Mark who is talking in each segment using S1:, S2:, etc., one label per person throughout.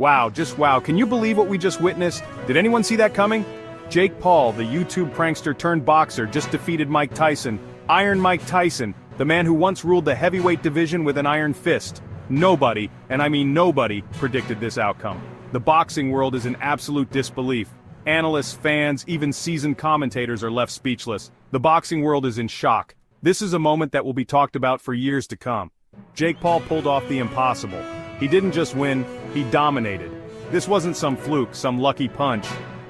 S1: Wow, just wow, can you believe what we just witnessed? Did anyone see that coming? Jake Paul, the YouTube prankster turned boxer, just defeated Mike Tyson. Iron Mike Tyson, the man who once ruled the heavyweight division with an iron fist. Nobody, and I mean nobody, predicted this outcome. The boxing world is in absolute disbelief. Analysts, fans, even seasoned commentators are left speechless. The boxing world is in shock. This is a moment that will be talked about for years to come. Jake Paul pulled off the impossible. He didn't just win, he dominated. This wasn't some fluke, some lucky punch.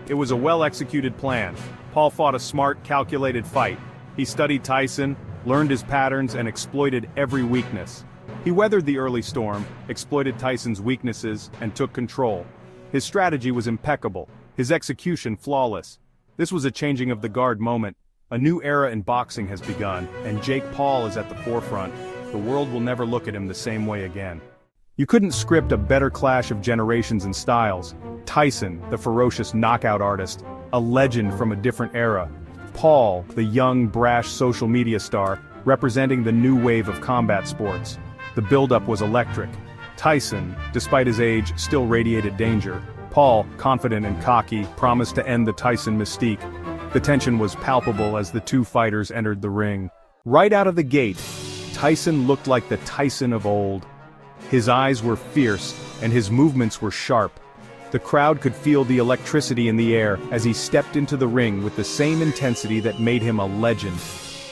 S1: It was a well-executed plan. Paul fought a smart, calculated fight. He studied Tyson, learned his patterns, and exploited every weakness. He weathered the early storm, exploited Tyson's weaknesses, and took control. His strategy was impeccable, his execution flawless. This was a changing of the guard moment. A new era in boxing has begun, and Jake Paul is at the forefront. The world will never look at him the same way again. You couldn't script a better clash of generations and styles. Tyson, the ferocious knockout artist, a legend from a different era. Paul, the young, brash social media star, representing the new wave of combat sports. The build-up was electric. Tyson, despite his age, still radiated danger. Paul, confident and cocky, promised to end the Tyson mystique. The tension was palpable as the two fighters entered the ring. Right out of the gate, Tyson looked like the Tyson of old. His eyes were fierce, and his movements were sharp. The crowd could feel the electricity in the air as he stepped into the ring with the same intensity that made him a legend.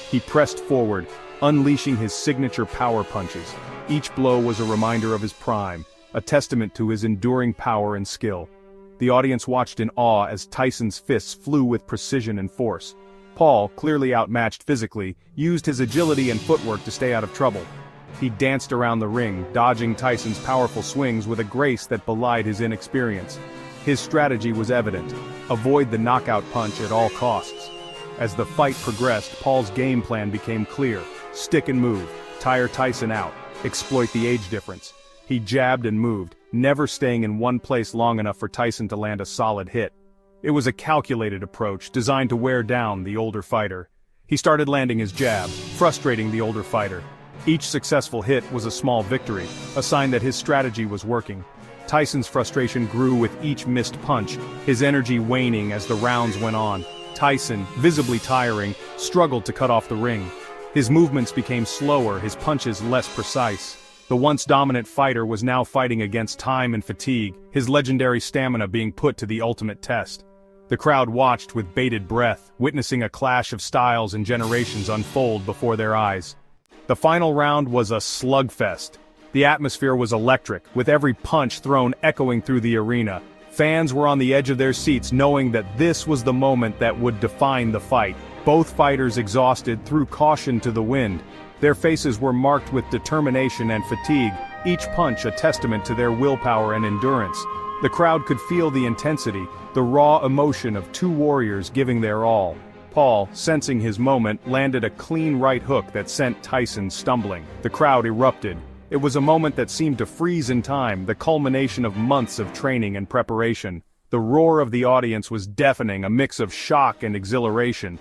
S1: He pressed forward, unleashing his signature power punches. Each blow was a reminder of his prime, a testament to his enduring power and skill. The audience watched in awe as Tyson's fists flew with precision and force. Paul, clearly outmatched physically, used his agility and footwork to stay out of trouble. He danced around the ring, dodging Tyson's powerful swings with a grace that belied his inexperience. His strategy was evident: avoid the knockout punch at all costs. As the fight progressed, Paul's game plan became clear: stick and move, tire Tyson out, exploit the age difference. He jabbed and moved, never staying in one place long enough for Tyson to land a solid hit. It was a calculated approach, designed to wear down the older fighter. He started landing his jab, frustrating the older fighter. Each successful hit was a small victory, a sign that his strategy was working. Tyson's frustration grew with each missed punch, his energy waning as the rounds went on. Tyson, visibly tiring, struggled to cut off the ring. His movements became slower, his punches less precise. The once dominant fighter was now fighting against time and fatigue, his legendary stamina being put to the ultimate test. The crowd watched with bated breath, witnessing a clash of styles and generations unfold before their eyes. The final round was a slugfest. The atmosphere was electric, with every punch thrown echoing through the arena. Fans were on the edge of their seats, knowing that this was the moment that would define the fight. Both fighters exhausted threw caution to the wind. Their faces were marked with determination and fatigue, each punch a testament to their willpower and endurance. The crowd could feel the intensity, the raw emotion of two warriors giving their all. Paul, sensing his moment, landed a clean right hook that sent Tyson stumbling. The crowd erupted. It was a moment that seemed to freeze in time, the culmination of months of training and preparation. The roar of the audience was deafening, a mix of shock and exhilaration.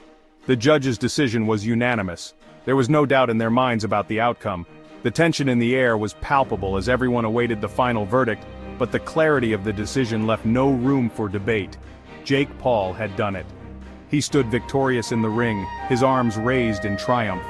S1: The judge's decision was unanimous. There was no doubt in their minds about the outcome. The tension in the air was palpable as everyone awaited the final verdict, but the clarity of the decision left no room for debate. Jake Paul had done it. He stood victorious in the ring, his arms raised in triumph.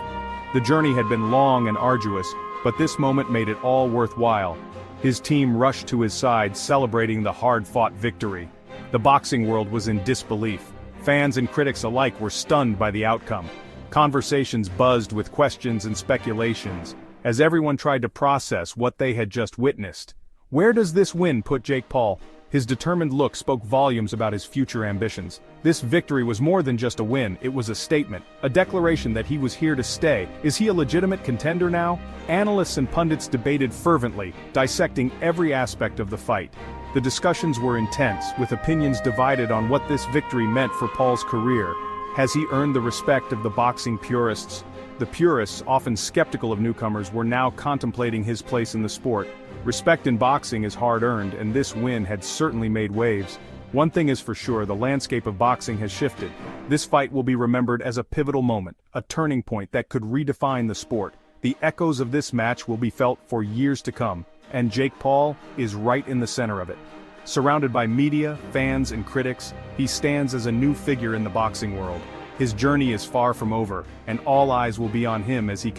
S1: The journey had been long and arduous, but this moment made it all worthwhile. His team rushed to his side, celebrating the hard-fought victory. The boxing world was in disbelief. Fans and critics alike were stunned by the outcome. Conversations buzzed with questions and speculations, as everyone tried to process what they had just witnessed. Where does this win put Jake Paul? His determined look spoke volumes about his future ambitions. This victory was more than just a win, it was a statement, a declaration that he was here to stay. Is he a legitimate contender now? Analysts and pundits debated fervently, dissecting every aspect of the fight. The discussions were intense, with opinions divided on what this victory meant for Paul's career. Has he earned the respect of the boxing purists? The purists, often skeptical of newcomers, were now contemplating his place in the sport. Respect in boxing is hard-earned, and this win had certainly made waves. One thing is for sure, the landscape of boxing has shifted. This fight will be remembered as a pivotal moment, a turning point that could redefine the sport. The echoes of this match will be felt for years to come, and Jake Paul is right in the center of it. Surrounded by media, fans, and critics, he stands as a new figure in the boxing world. His journey is far from over, and all eyes will be on him as he continues